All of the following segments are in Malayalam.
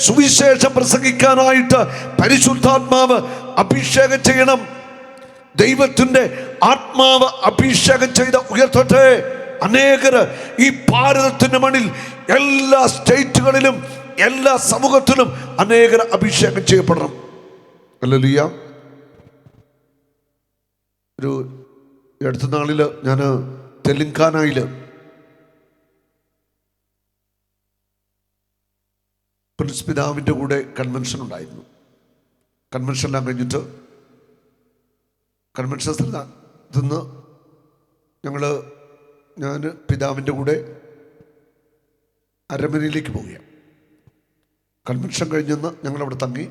സുവിശേഷം പ്രസംഗിക്കാനായിട്ട് പരിശുദ്ധാത്മാവ് അഭിഷേകം ചെയ്യണം. ദൈവത്തിൻ്റെ ആത്മാവ് അഭിഷേകം ചെയ്ത ഉയർത്തട്ടെ. അനേകര് ഈ ഭാരതത്തിൻ്റെ മണ്ണിൽ എല്ലാ സ്റ്റേറ്റുകളിലും എല്ലാ സമൂഹത്തിലും അനേകർ അഭിഷേകം ചെയ്യപ്പെടണം. ഹല്ലേലൂയ. ഒരു അടുത്ത നാളിൽ ഞാൻ തെലങ്കാനയിൽ പ്രിൻസ് പിതാവിൻ്റെ കൂടെ കൺവെൻഷൻ ഉണ്ടായിരുന്നു. കൺവെൻഷനെല്ലാം കഴിഞ്ഞിട്ട് കൺവെൻഷൻ സ്ഥലത്ത് നിന്ന് ഞാൻ പിതാവിൻ്റെ കൂടെ അരമനയിലേക്ക് പോവുകയാണ്. കൺവെൻഷൻ കഴിഞ്ഞെന്ന് ഞങ്ങളവിടെ തങ്ങി.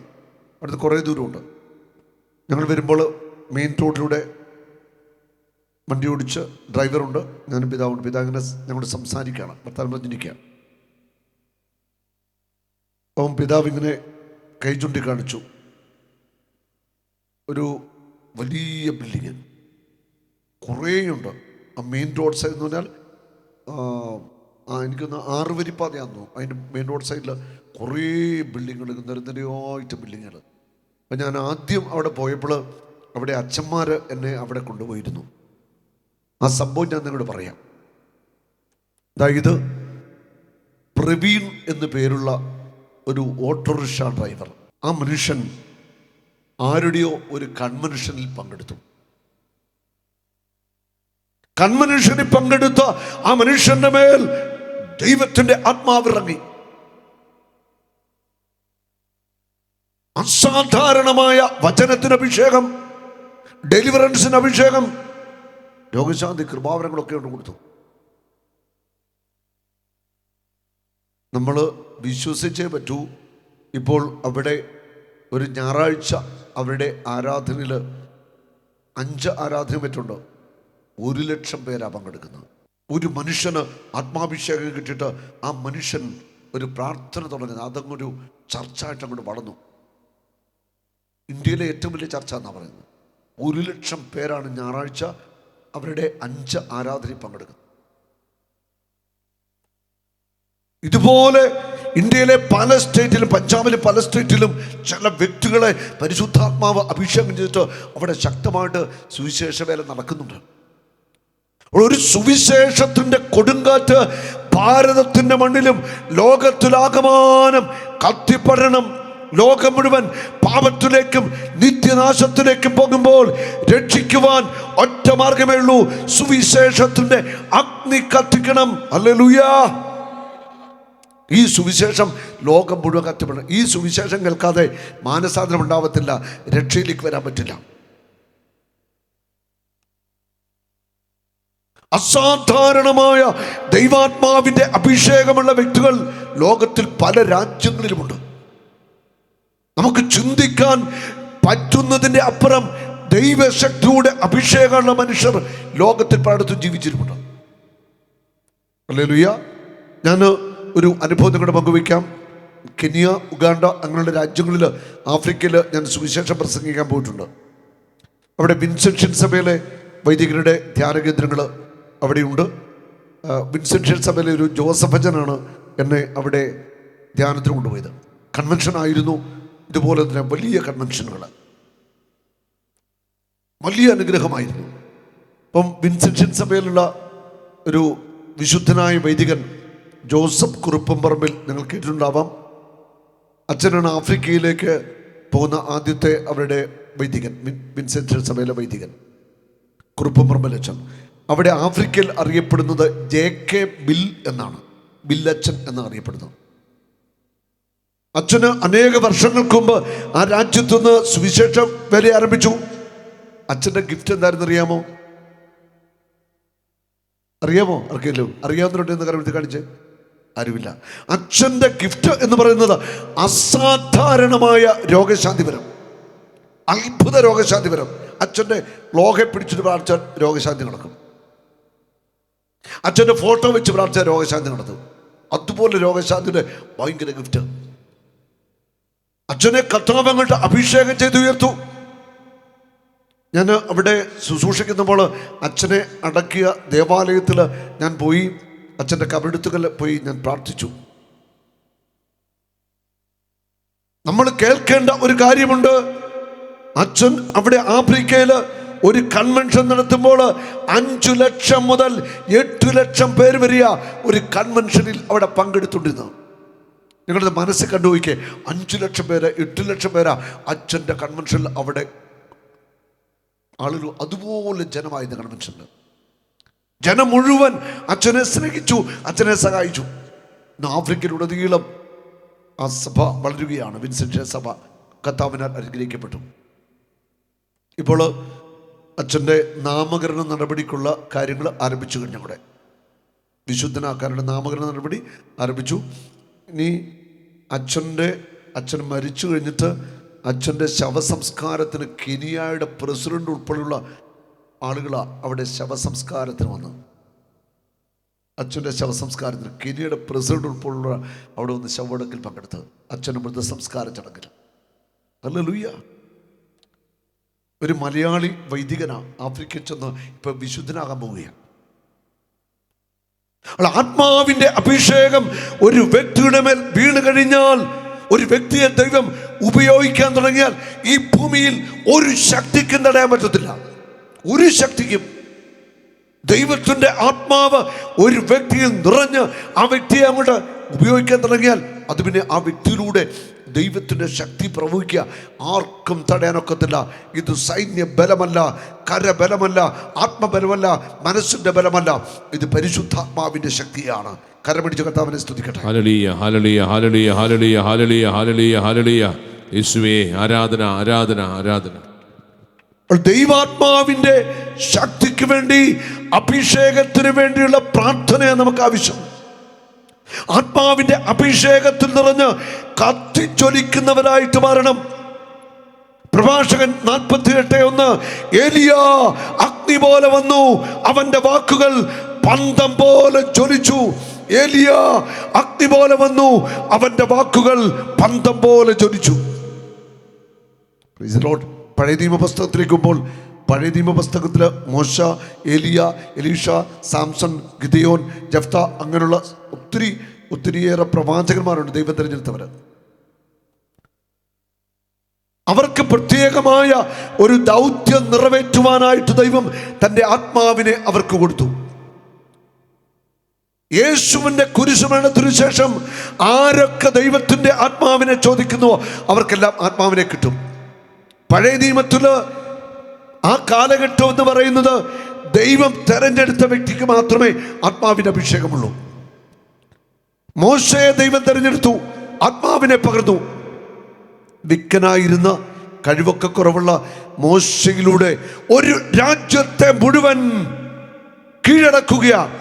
അടുത്ത് കുറേ ദൂരമുണ്ട്. ഞങ്ങൾ വരുമ്പോൾ മെയിൻ റോഡിലൂടെ വണ്ടി ഓടിച്ച് ഡ്രൈവറുണ്ട്, ഞാനും പിതാവുണ്ട്. പിതാവിനെ ഞങ്ങളോട് സംസാരിക്കുകയാണ്, വർത്താനം പറഞ്ഞിരിക്കുകയാണ്. അപ്പം പിതാവ് ഇങ്ങനെ കൈ ചൂണ്ടിക്കാണിച്ചു. ഒരു വലിയ ബിൽഡിങ് കുറേയുണ്ട്. ആ മെയിൻ റോഡ് സൈഡ് എന്ന് പറഞ്ഞാൽ എനിക്കൊന്ന് 6 വരിപ്പാതയാണെന്നു. അതിൻ്റെ മെയിൻ റോഡ് സൈഡിൽ കുറേ ബിൽഡിങ്ങുകൾ, നിരനിരയായിട്ട് ബിൽഡിങ്ങുകൾ. അപ്പം ഞാൻ ആദ്യം അവിടെ പോയപ്പോൾ അവിടെ അച്ഛന്മാർ എന്നെ അവിടെ കൊണ്ടുപോയിരുന്നു. ആ സംഭവം ഞാൻ നിങ്ങളോട് പറയാം. അതായത് പ്രവീൺ എന്ന് പേരുള്ള ഒരു ഓട്ടോറിക്ഷ ഡ്രൈവർ, ആ മനുഷ്യൻ ആരുടെയോ ഒരു കൺവെൻഷനിൽ പങ്കെടുത്തു. കൺവെൻഷനിൽ പങ്കെടുത്ത ആ മനുഷ്യന്റെ മേൽ ദൈവത്തിന്റെ ആത്മാവിറങ്ങി. അസാധാരണമായ വചനത്തിന് അഭിഷേകം, ഡെലിവറൻസിന് അഭിഷേകം, രോഗശാന്തി കൃപാവരങ്ങളൊക്കെ കൊണ്ട് കൊടുത്തു. നമ്മൾ വിശ്വസിച്ചേ പറ്റൂ. ഇപ്പോൾ അവിടെ ഒരു ഞായറാഴ്ച അവരുടെ ആരാധനയിൽ 5 ആരാധന പറ്റുണ്ട്. 1,00,000 പേരാ പങ്കെടുക്കുന്നത്. ഒരു മനുഷ്യന് ആത്മാഭിഷേകം കിട്ടിയിട്ട് ആ മനുഷ്യൻ ഒരു പ്രാർത്ഥന തുടങ്ങുന്നത്, അതങ്ങൊരു ചർച്ചയായിട്ട് അങ്ങോട്ട് വളർന്നു. ഇന്ത്യയിലെ ഏറ്റവും വലിയ ചർച്ച എന്നാണ് പറയുന്നത്. 1,00,000 പേരാണ് ഞായറാഴ്ച അവരുടെ 5 ആരാധനയിൽ പങ്കെടുക്കുന്നത്. ഇതുപോലെ ഇന്ത്യയിലെ പല സ്റ്റേറ്റിലും, പഞ്ചാബിലെ പല സ്റ്റേറ്റിലും ചില വ്യക്തികളെ പരിശുദ്ധാത്മാവ് അഭിഷേകം ചെയ്തിട്ട് അവിടെ ശക്തമായിട്ട് സുവിശേഷ വേല നടക്കുന്നുണ്ട്. ഒരു സുവിശേഷത്തിൻ്റെ കൊടുങ്കാറ്റ് ഭാരതത്തിൻ്റെ മണ്ണിലും ലോകത്തിലാകമാനം കത്തിപ്പടരണം. ലോകം മുഴുവൻ പാപത്തിലേക്കും നിത്യനാശത്തിലേക്കും പോകുമ്പോൾ രക്ഷിക്കുവാൻ ഒറ്റ മാർഗമേ ഉള്ളൂ, സുവിശേഷത്തിൻ്റെ അഗ്നി കത്തിക്കണം. ഹല്ലേലൂയ. ഈ സുവിശേഷം ലോകം മുഴുവൻ കത്തിപ്പെടണം. ഈ സുവിശേഷം കേൾക്കാതെ മാനസാന്തരം ഉണ്ടാവത്തില്ല, രക്ഷയിലേക്ക് വരാൻ പറ്റില്ല. അസാധാരണമായ ദൈവാത്മാവിൻ്റെ അഭിഷേകമുള്ള വ്യക്തികൾ ലോകത്തിൽ പല രാജ്യങ്ങളിലുമുണ്ട്. നമുക്ക് ചിന്തിക്കാൻ പറ്റുന്നതിൻ്റെ അപ്പുറം ദൈവശക്തിയുടെ അഭിഷേകമുള്ള മനുഷ്യർ ലോകത്തിൽ പലയിടത്തും ജീവിച്ചിട്ടുമുണ്ട്. ഹല്ലേലൂയ. ഞാൻ ഒരു അനുഭവം നിങ്ങളുടെ പങ്കുവയ്ക്കാം. കെനിയ, ഉഗാണ്ട അങ്ങനെയുള്ള രാജ്യങ്ങളിൽ, ആഫ്രിക്കയിൽ ഞാൻ സുവിശേഷം പ്രസംഗിക്കാൻ പോയിട്ടുണ്ട്. അവിടെ വിൻസെൻഷ്യൻ സഭയിലെ വൈദികരുടെ ധ്യാന കേന്ദ്രങ്ങൾ അവിടെയുണ്ട്. വിൻസെൻഷ്യൻ സഭയിലെ ഒരു ജോസഫ് അച്ഛനാണ് എന്നെ അവിടെ ധ്യാനത്തിന് കൊണ്ടുപോയത്. കൺവെൻഷൻ ആയിരുന്നു. ഇതുപോലെ തന്നെ വലിയ കൺവെൻഷനുകൾ, വലിയ അനുഗ്രഹമായിരുന്നു. അപ്പം വിൻസെൻഷ്യൻ സഭയിലുള്ള ഒരു വിശുദ്ധനായ വൈദികൻ ജോസഫ് കുറുപ്പംപറമ്പിൽ, നിങ്ങൾ കേട്ടിട്ടുണ്ടാവാം. അച്ഛനാണ് ആഫ്രിക്കയിലേക്ക് പോകുന്ന ആദ്യത്തെ അവരുടെ വൈദികൻ, വിൻസെൻഷ്യൻ സഭയിലെ വൈദികൻ കുറുപ്പംപറമ്പിൽ അച്ഛൻ. അവിടെ ആഫ്രിക്കയിൽ അറിയപ്പെടുന്നത് JK ബിൽ എന്നാണ്, ബില്ലച്ഛൻ എന്നാണ് അറിയപ്പെടുന്നത്. അച്ഛന് അനേക വർഷങ്ങൾക്ക് മുമ്പ് ആ രാജ്യത്തുനിന്ന് സുവിശേഷം വേല ആരംഭിച്ചു. അച്ഛൻ്റെ ഗിഫ്റ്റ് എന്തായിരുന്നു അറിയാമോ? ആർക്കെങ്കിലും അറിയാവുന്നവരുണ്ടെന്ന് കരമെടുത്ത് കാണിച്ച്? ആരുമില്ല. അച്ഛൻ്റെ ഗിഫ്റ്റ് എന്ന് പറയുന്നത് അസാധാരണമായ രോഗശാന്തിപരം, അത്ഭുത രോഗശാന്തിപരം. അച്ഛൻ്റെ ലോഹെ പിടിച്ചിട്ട് പ്രാർത്ഥിച്ചാൽ രോഗശാന്തി നടക്കും. അച്ഛൻ്റെ ഫോട്ടോ വെച്ച് പ്രാർത്ഥിച്ചാൽ രോഗശാന്തി നടത്തും. അതുപോലെ രോഗശാന്തിയുടെ ഭയങ്കര ഗിഫ്റ്റ്. അച്ഛനെ കർത്താവ് അങ്ങോട്ട് അഭിഷേകം ചെയ്ത് ഉയർത്തു. ഞാൻ അവിടെ ശുശ്രൂഷിക്കുന്നപ്പോൾ അച്ഛനെ അടക്കിയ ദേവാലയത്തിൽ ഞാൻ പോയി, അച്ഛൻ്റെ കബറെടുത്തുകൾ പോയി ഞാൻ പ്രാർത്ഥിച്ചു. നമ്മൾ കേൾക്കേണ്ട ഒരു കാര്യമുണ്ട്. അച്ഛൻ അവിടെ ആഫ്രിക്കയിൽ ഒരു കൺവെൻഷൻ നടത്തുമ്പോൾ 5 ലക്ഷം മുതൽ 8 ലക്ഷം പേര് വരിക ഒരു കൺവെൻഷനിൽ അവിടെ പങ്കെടുത്തുകൊണ്ടിരുന്നു. നിങ്ങളുടെ മനസ്സ് കണ്ടുപോയിക്കേ, 5 ലക്ഷം പേര് 8 ലക്ഷം പേരാ അച്ഛൻ്റെ കൺവെൻഷനിൽ അവിടെ ആളുകൾ അതുപോലെ ജനമായിരുന്നു. കൺവെൻഷനിൽ ജനം മുഴുവൻ അച്ഛനെ സ്നേഹിച്ചു, അച്ഛനെ സഹായിച്ചു. ഇന്ന് ആഫ്രിക്കയിലുടനീളം ആ സഭ വളരുകയാണ്. വിൻസെന്റ് സഭ കർത്താവിനാൽ അനുഗ്രഹിക്കപ്പെട്ടു. ഇപ്പോൾ അച്ഛൻ്റെ നാമകരണ നടപടിക്കുള്ള കാര്യങ്ങൾ ആരംഭിച്ചു കഴിഞ്ഞു. അവിടെ വിശുദ്ധനാക്കാരുടെ നാമകരണ നടപടി ആരംഭിച്ചു. ഇനി അച്ഛൻ മരിച്ചു കഴിഞ്ഞിട്ട് അച്ഛൻ്റെ ശവസംസ്കാരത്തിന് കെനിയയുടെ പ്രസിഡന്റ് ഉൾപ്പെടെയുള്ള ആളുകളാണ് അവിടെ ശവസംസ്കാരത്തിന് വന്ന്. അച്ഛൻ്റെ ശവസംസ്കാരത്തിന് കെനിയയുടെ പ്രസിഡന്റ് ഉൾപ്പെടെയുള്ള അവിടെ വന്ന് ശവടക്കിൽ പങ്കെടുത്ത് അച്ഛൻ്റെ മൃതസംസ്കാര ചടങ്ങിൽ. ഹല്ലേലൂയ. ഒരു മലയാളി വൈദികനാണ് ആഫ്രിക്കയിൽ ചെന്ന് ഇപ്പൊ വിശുദ്ധനാകാൻ പോവുകയാണ്. ആത്മാവിന്റെ അഭിഷേകം ഒരു വ്യക്തിയുടെ മേൽ വീണ് കഴിഞ്ഞാൽ, ഒരു വ്യക്തിയെ ദൈവം ഉപയോഗിക്കാൻ തുടങ്ങിയാൽ ഈ ഭൂമിയിൽ ഒരു ശക്തിക്കും തടയാൻ പറ്റത്തില്ല. ഒരു ശക്തിക്കും. ദൈവത്തിന്റെ ആത്മാവ് ഒരു വ്യക്തിയിൽ നിറഞ്ഞ് ആ വ്യക്തിയെ അങ്ങോട്ട് ഉപയോഗിക്കാൻ തുടങ്ങിയാൽ അത് പിന്നെ ആ വ്യക്തിയിലൂടെ ദൈവത്തിൻ്റെ ശക്തി പ്രവഹിക്കുക. ആർക്കും തടയാനൊക്കത്തില്ല. ഇത് സൈന്യ ബലമല്ല, കരബലമല്ല, ആത്മബലമല്ല, മനസ്സിൻ്റെ ബലമല്ല. ഇത് പരിശുദ്ധാത്മാവിൻ്റെ ശക്തിയാണ്. കരപിടിച്ച് കർത്താവിനെ സ്തുതിക്കട്ടെ. ഹല്ലേലൂയ, ഹല്ലേലൂയ, ഹല്ലേലൂയ, ഹല്ലേലൂയ, ഹല്ലേലൂയ, ഹല്ലേലൂയ, ഹല്ലേലൂയ. യേശുവേ ആരാധന, ആരാധന, ആരാധന. ദൈവാത്മാവിൻ്റെ ശക്തിക്ക് വേണ്ടി, അഭിഷേകത്തിന് വേണ്ടിയുള്ള പ്രാർത്ഥനയാണ് നമുക്ക് ആവശ്യം. ആത്മാവിന്റെ അഭിഷേകത്തിൽ നിറഞ്ഞ് കത്തിജ്വലിക്കുന്നവരായിട്ട് മാറണം. പ്രഭാഷകൻ 48:1 ഏലിയ അഗ്നി പോലെ വന്നു, അവന്റെ വാക്കുകൾ പന്തം പോലെ ജ്വലിച്ചു. ഏലിയ അഗ്നി പോലെ വന്നു, അവന്റെ വാക്കുകൾ പന്തം പോലെ ജ്വലിച്ചു. Praise the Lord. പഴയ നിയമപുസ്തകത്തിലേക്ക് പോകുമ്പോൾ പഴയ നിയമപുസ്തകത്തിൽ മോശ, ഏലിയ, എലീഷ, സാംസൺ, ഗിദെയോൻ, ജഫ്ത അങ്ങനെയുള്ള ഒത്തിരിയേറെ പ്രവാചകന്മാരുണ്ട് ദൈവം തിരഞ്ഞെടുത്തവർ. അവർക്ക് പ്രത്യേകമായ ഒരു ദൗത്യം നിറവേറ്റുവാനായിട്ട് ദൈവം തൻ്റെ ആത്മാവിനെ അവർക്ക് കൊടുത്തു. യേശുവിൻ്റെ കുരിശുമരണത്തിനു ശേഷം ആരൊക്കെ ദൈവത്തിൻ്റെ ആത്മാവിനെ ചോദിക്കുന്നുവോ അവർക്കെല്ലാം ആത്മാവിനെ കിട്ടും. പഴയ നിയമത്തിൽ ആ കാലഘട്ടം എന്ന് പറയുന്നത് ദൈവം തെരഞ്ഞെടുത്ത വ്യക്തിക്ക് മാത്രമേ ആത്മാവിൻ്റെ അഭിഷേകമുള്ളൂ. മോശയെ ദൈവം തെരഞ്ഞെടുത്തു, ആത്മാവിനെ പകർന്നു. വിക്കനായിരുന്ന, കഴിവൊക്കെ കുറവുള്ള മോശയിലൂടെ ഒരു രാജ്യത്തെ മുഴുവൻ കീഴടക്കുകയാണ്.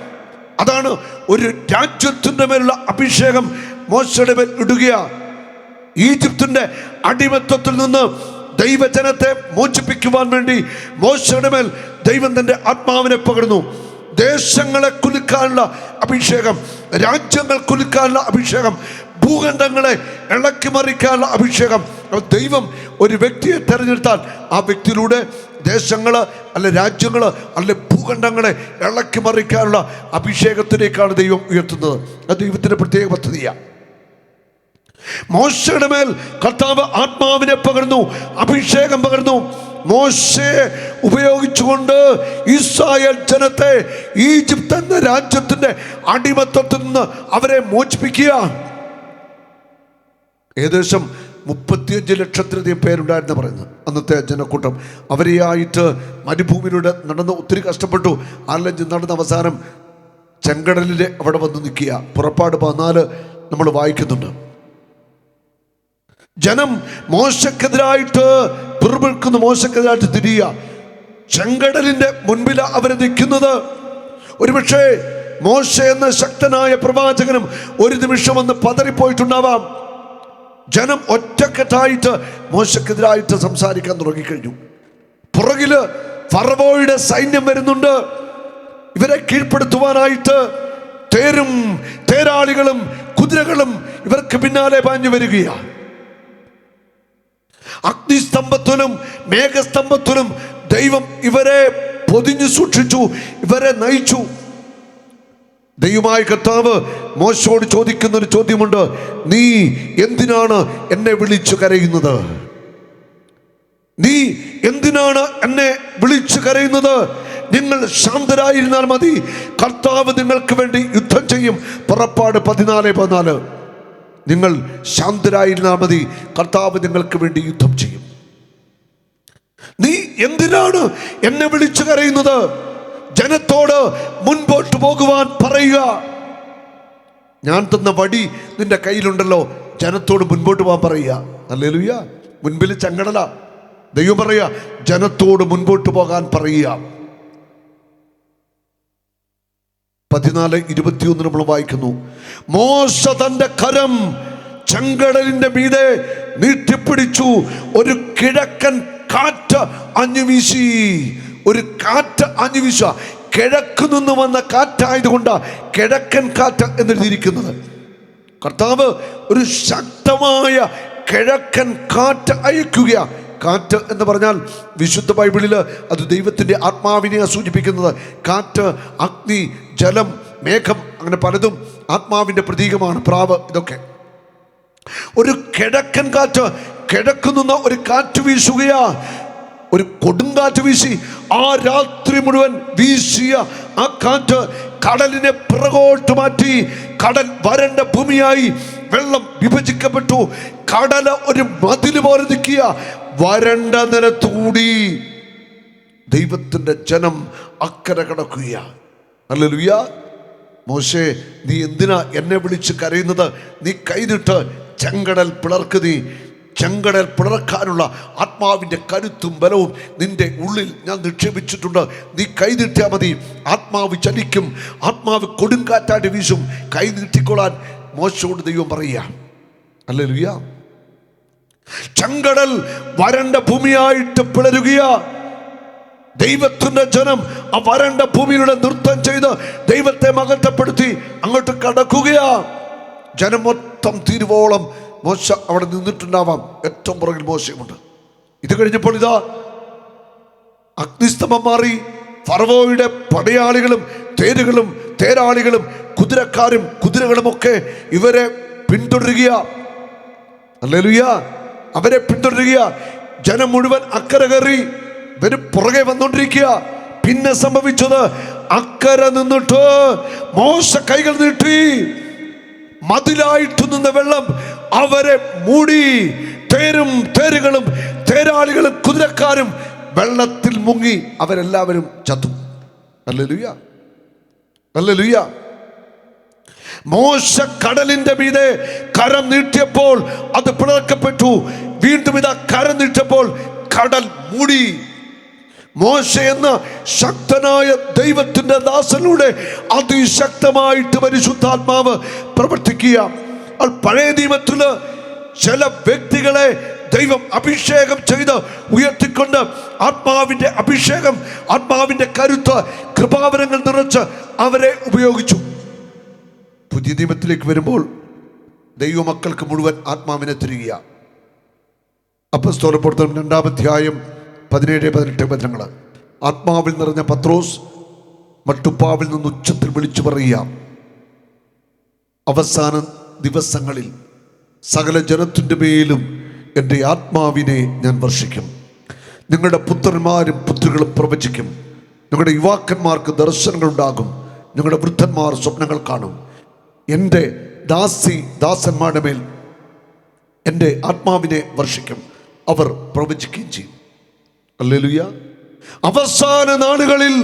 അതാണ് ഒരു രാജ്യത്തിൻ്റെ മേലുള്ള അഭിഷേകം മോശയുടെ മേൽ ഇടുകയാണ്. ഈജിപ്തിൻ്റെ അടിമത്തത്തിൽ നിന്ന് ദൈവജനത്തെ മോചിപ്പിക്കുവാൻ വേണ്ടി മോശയുടെ മേൽ ദൈവം തൻ്റെ ആത്മാവിനെ പകർന്നു. ദേശങ്ങളെ കുലുക്കാനുള്ള അഭിഷേകം, രാജ്യങ്ങൾ കുലുക്കാനുള്ള അഭിഷേകം, ഭൂഖണ്ഡങ്ങളെ ഇളക്കി മറിക്കാനുള്ള അഭിഷേകം. ദൈവം ഒരു വ്യക്തിയെ തെരഞ്ഞെടുത്താൽ ആ വ്യക്തിയിലൂടെ ദേശങ്ങൾ അല്ലെ രാജ്യങ്ങൾ അല്ലെ ഭൂഖണ്ഡങ്ങളെ ഇളക്കി മറിക്കാനുള്ള അഭിഷേകത്തിലേക്കാണ് ദൈവം ഉയർത്തുന്നത്. അത് ദൈവത്തിൻ്റെ പ്രത്യേക പദ്ധതിയാണ്. മോശയുടെ മേൽ കർത്താവ് ആത്മാവിനെ പകർന്നു, അഭിഷേകം പകർന്നു. മോശയെ ഉപയോഗിച്ചുകൊണ്ട് ഇസ്രായേൽ ജനത്തെ ഈജിപ്ത് എന്ന രാജ്യത്തിന്റെ അടിമത്തത്തിൽ നിന്ന് അവരെ മോചിപ്പിക്കുക. ഏകദേശം 35 ലക്ഷത്തിലധികം പേരുണ്ടായിരുന്നു പറയുന്നത് അന്നത്തെ ജനക്കൂട്ടം. അവരെയായിട്ട് മരുഭൂമിയിലൂടെ നടന്ന് ഒത്തിരി കഷ്ടപ്പെട്ടു. ആലഞ്ച് നടന്ന അവസാനം ചെങ്കടലിലെ അവിടെ വന്ന് നിൽക്കുക. പുറപ്പാട് 14 നമ്മൾ വായിക്കുന്നുണ്ട്. ജനം മോശക്കെതിരായിട്ട് പിറുപിറുക്കുന്നു, മോശക്കെതിരായിട്ട് തിരിയുക. ചെങ്കടലിന്റെ മുൻപിൽ അവര് നിൽക്കുന്നത്. ഒരുപക്ഷെ മോശ എന്ന ശക്തനായ പ്രവാചകനും ഒരു നിമിഷം ഒന്ന് പതറിപ്പോയിട്ടുണ്ടാവാം. ജനം ഒറ്റക്കെട്ടായിട്ട് മോശക്കെതിരായിട്ട് സംസാരിക്കാൻ തുടങ്ങിക്കഴിഞ്ഞു. പുറകില് ഫറവോയുടെ സൈന്യം വരുന്നുണ്ട്. ഇവരെ കീഴ്പ്പെടുത്തുവാനായിട്ട് തേരും തേരാളികളും കുതിരകളും ഇവർക്ക് പിന്നാലെ പാഞ്ഞു വരികയാണ്. അഗ്നിസ്തംഭത്തിലും മേഘസ്തംഭത്തിലും ദൈവം ഇവരെ പൊതിഞ്ഞു സൂക്ഷിച്ചു, ഇവരെ നയിച്ചു. ദൈവമായ കർത്താവ് മോശയോട് ചോദിക്കുന്ന ഒരു ചോദ്യമുണ്ട്. നീ എന്തിനാണ് എന്നെ വിളിച്ചു കരയുന്നത്? നീ എന്തിനാണ് എന്നെ വിളിച്ചു കരയുന്നത്? നിങ്ങൾ ശാന്തരായിരുന്നാൽ മതി, കർത്താവ് നിങ്ങൾക്ക് വേണ്ടി യുദ്ധം ചെയ്യും. പുറപ്പാട് 14:14. നിങ്ങൾ ശാന്തരായിരുന്നാൽ മതി, കർത്താവ് നിങ്ങൾക്ക് വേണ്ടി യുദ്ധം ചെയ്യും. നീ എന്തിനാണ് എന്നെ വിളിച്ചു കരയുന്നത്? ജനത്തോട് മുൻപോട്ട് പോകുവാൻ പറയുക. ഞാൻ തന്ന വടി നിന്റെ കയ്യിലുണ്ടല്ലോ, ജനത്തോട് മുൻപോട്ട് പോകാൻ പറയുക. ഹല്ലേലൂയ. മുൻപിൽ ചങ്ങടല. ദൈവം പറയുക, ജനത്തോട് മുൻപോട്ട് പോകാൻ പറയുക. 14:21 നമ്മൾ വായിക്കുന്നു, മോശ തന്റെ കരം ചെങ്കടലിന്റെ മീതെ നീട്ടിപ്പിടിച്ചു, ഒരു കിഴക്കൻ കാറ്റ് അഞ്ഞുവീശി. ഒരു കാറ്റ് അഞ്ഞുവീശ. കിഴക്ക് നിന്ന് വന്ന കാറ്റായതുകൊണ്ട് കിഴക്കൻ കാറ്റ് എന്നെഴുതിയിരിക്കുന്നത്. കർത്താവ് ഒരു ശക്തമായ കിഴക്കൻ കാറ്റ് അയക്കുക. കാറ്റ് എന്ന് പറഞ്ഞാൽ വിശുദ്ധ ബൈബിളിൽ അത് ദൈവത്തിൻ്റെ ആത്മാവിനെയാണ് സൂചിപ്പിക്കുന്നത്. കാറ്റ്, അഗ്നി, ജലം, മേഘം, അങ്ങനെ പലതും ആത്മാവിൻ്റെ പ്രതീകമാണ്. പ്രാവ്, ഇതൊക്കെ. ഒരു കിഴക്കൻ കാറ്റ്, കിഴക്ക് നിന്ന് ഒരു കാറ്റ് വീശുകയാ. ഒരു കൊടുങ്കാറ്റ് വീശി. ആ രാത്രി മുഴുവൻ വീശിയ ആ കാറ്റ് കടലിനെ പിറകോട്ട് മാറ്റി. കടൽ വരണ്ട ഭൂമിയായി. വെള്ളം വിഭജിക്കപ്പെട്ടു. കടൽ ഒരു മതിൽ പോലെ നിൽക്കുക. വരണ്ട നിലത്തൂടി ദൈവത്തിൻ്റെ ജനം അക്കരെ കടക്കുക. ഹല്ലേലൂയ. മോശേ, നീ എന്തിനാ എന്നെ വിളിച്ച് കരയുന്നത്? നീ കൈനിട്ട് ചെങ്കടൽ പിളർക്ക്. നീ ചെങ്കടൽ പിളർക്കാനുള്ള ആത്മാവിൻ്റെ കരുത്തും ബലവും നിന്റെ ഉള്ളിൽ ഞാൻ നിക്ഷേപിച്ചിട്ടുണ്ട്. നീ കൈനീട്ടിയാൽ മതി, ആത്മാവ് ചലിക്കും. ആത്മാവ് കൊടുങ്കാറ്റായിട്ട് വീശും. കൈ നീട്ടിക്കൊള്ളാൻ മോശയോട് ദൈവം പറയുക. ഹല്ലേലൂയ. ചെങ്കടൽ വരണ്ട ഭൂമിയായിട്ട് പിളരുകയാ. ദൈവത്തിന്റെ ജനം ആ വരണ്ട ഭൂമിയിലൂടെ നൃത്തം ചെയ്ത് ദൈവത്തെ മഹത്വപ്പെടുത്തി അങ്ങോട്ട് കടക്കുകയാ. ജനം മൊത്തം തീരുവോളം മോശ അവിടെ നിന്നിട്ടുണ്ടാവാം. ഏറ്റവും പുറകിൽ മോശയുമുണ്ട്. ഇത് കഴിഞ്ഞപ്പോൾ ഇതാ അഗ്നിസ്തംഭം മാറി. ഫറവോയുടെ പടയാളികളും തേരുകളും തേരാളികളും കുതിരക്കാരും കുതിരകളുമൊക്കെ ഇവരെ പിന്തുടരുക. ഹല്ലേലൂയ. അവരെ പിന്തുടരുക. ജനം മുഴുവൻ അക്കരെ കയറി. ഇവര് പുറകെ വന്നോണ്ടിരിക്കുക. പിന്നെ സംഭവിച്ചത്, അക്കരെ നിന്നിട്ട് മോശ കൈകൾ നീട്ടി. മതിലായിട്ട് നിന്ന വെള്ളം അവരെ മൂടി. തേരും തേരുകളും തേരാളികളും കുതിരക്കാരും വെള്ളത്തിൽ മുങ്ങി. അവരെല്ലാവരും ചത്തു. ഹല്ലേലൂയ. ഹല്ലേലൂയ. മോശ കടലിന്റെ മീതെ കരം നീട്ടിയപ്പോൾ അത് പിളർക്കപ്പെട്ടു. വീണ്ടും ഇതാ കരം നീട്ടിയപ്പോൾ കടൽ മൂടി. മോശ എന്ന ശക്തനായ ദൈവത്തിന്റെ ദാസനിലൂടെ അതിശക്തമായിട്ട് പരിശുദ്ധാത്മാവ് പ്രവർത്തിക്കുക. പഴയ നിയമത്തില് ചില വ്യക്തികളെ ദൈവം അഭിഷേകം ചെയ്ത് ഉയർത്തിക്കൊണ്ട് ആത്മാവിന്റെ അഭിഷേകം, ആത്മാവിന്റെ കരുത്ത്, കൃപാവരങ്ങൾ നിറച്ച് അവരെ ഉപയോഗിച്ചു. പുതിയ നിയമത്തിലേക്ക് വരുമ്പോൾ ദൈവമക്കൾക്ക് മുഴുവൻ ആത്മാവിനെ തിരികുക. അപ്പോസ്തല പ്രവർത്തനം 2-ാം അധ്യായം 17-18 വചനങ്ങൾ. ആത്മാവിൽ നിറഞ്ഞ പത്രോസ് മട്ടുപ്പാവിൽ നിന്ന് ഉച്ചത്തിൽ വിളിച്ചു പറയുക, അവസാന ദിവസങ്ങളിൽ സകല ജനത്തിൻ്റെ മേലും എൻ്റെ ആത്മാവിനെ ഞാൻ വർഷിക്കും. നിങ്ങളുടെ പുത്രന്മാരും പുത്രികളും പ്രവചിക്കും. നിങ്ങളുടെ യുവാക്കന്മാർക്ക് ദർശനങ്ങളുണ്ടാകും. നിങ്ങളുടെ വൃദ്ധന്മാർ സ്വപ്നങ്ങൾ കാണും. എൻ്റെ ദാസന്മാരുടെ മേൽ എൻ്റെ ആത്മാവിനെ വർഷിക്കും. അവർ പ്രവചിക്കുകയും ചെയ്യും. ഹല്ലേലൂയ. അവസാന നാളുകളിൽ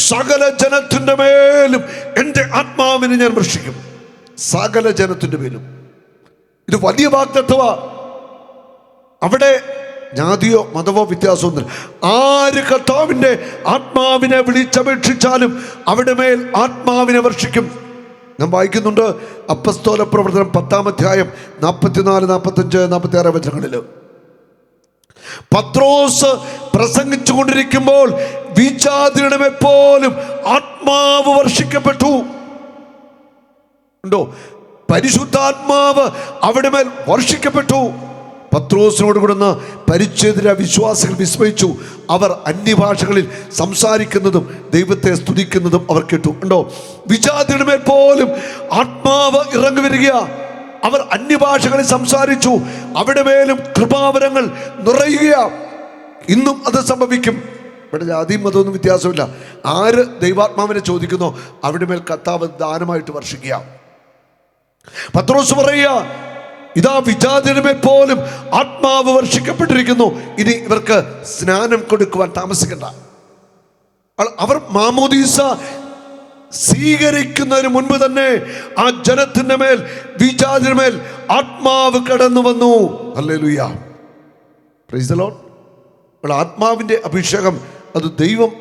സകല ജനത്തിൻ്റെ മേലും എൻ്റെ ആത്മാവിനെ ഞാൻ വർഷിക്കും. സകല ജനത്തിൻ്റെ മേലും. ഇത് വലിയ വാഗ്ദത്തമാ. അവിടെ ജാതിയോ മതമോ വ്യത്യാസമൊന്നുമില്ല. ആര് കർത്താവിൻ്റെ ആത്മാവിനെ വിളിച്ചപേക്ഷിച്ചാലും അവിടെ മേൽ ആത്മാവിനെ വർഷിക്കും. ഞാൻ വായിക്കുന്നുണ്ട് അപ്പസ്തോല പ്രവർത്തനം 10-ാം അധ്യായം 44, 45, 46 വചനങ്ങളിൽ. പത്രോസ് പ്രസംഗിച്ചു കൊണ്ടിരിക്കുമ്പോൾ വിജാതിയുടെ മേൽ പോലും ആത്മാവ് വർഷിക്കപ്പെട്ടു. ഉണ്ടോ? പരിശുദ്ധാത്മാവ് അവിടെ മേൽ വർഷിക്കപ്പെട്ടു. പത്രോസിനോട് കൂടുന്ന പരിച്ഛേദന വിശ്വാസികൾ വിസ്മയിച്ചു. അവർ അന്യഭാഷകളിൽ സംസാരിക്കുന്നതും ദൈവത്തെ സ്തുതിക്കുന്നതും അവർ കേട്ടു. ഉണ്ടോ? വിജാതിയുടെ മേൽ പോലും ആത്മാവ് ഇറങ്ങി വരിക. അവർ അന്യഭാഷകളിൽ സംസാരിച്ചു, അവിടെ മേലും കൃപാവരങ്ങൾ നിറയുക. ഇന്നും അത് സംഭവിക്കും. ഇവിടെ ജാതിയും മതമൊന്നും വ്യത്യാസമില്ല. ആര് ദൈവാത്മാവിനെ ചോദിക്കുന്നോ അവിടെ മേൽ കർത്താവ് ദാനമായിട്ട് വർഷിക്കുക. പത്രോസ് പറയുക, ഇതാ വിജാതിയുടെ മേൽ പോലും ആത്മാവ് വർഷിക്കപ്പെട്ടിരിക്കുന്നു, ഇനി ഇവർക്ക് സ്നാനം കൊടുക്കുവാൻ താമസിക്കണ്ട. അവർ മാമോദീസ സ്വീകരിക്കുന്നതിന് മുൻപ് തന്നെ ആ ജനത്തിന്റെ മേൽ, വിജാതിയുടെ മേൽ ആത്മാവ് കടന്നു വന്നു. Hallelujah, praise the Lord. ആത്മാവിന്റെ അഭിഷേകം അത് ദൈവം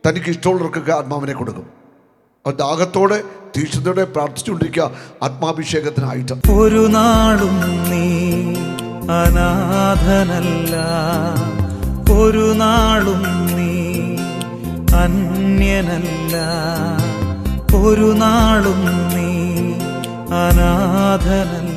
തനിക്ക് ഇഷ്ടമുള്ളവർക്കൊക്കെ ആത്മാവിനെ കൊടുക്കും. ദാഹത്തോടെ തീക്ഷണത്തോടെ പ്രാർത്ഥിച്ചുകൊണ്ടിരിക്കുക ആത്മാഭിഷേകത്തിനായിട്ട്. ഒരു നാളും നീ അനാഥനല്ല, ഒരു നാളും നീ അന്യനല്ല, ഒരു നാളും നീ അനാഥനല്ല.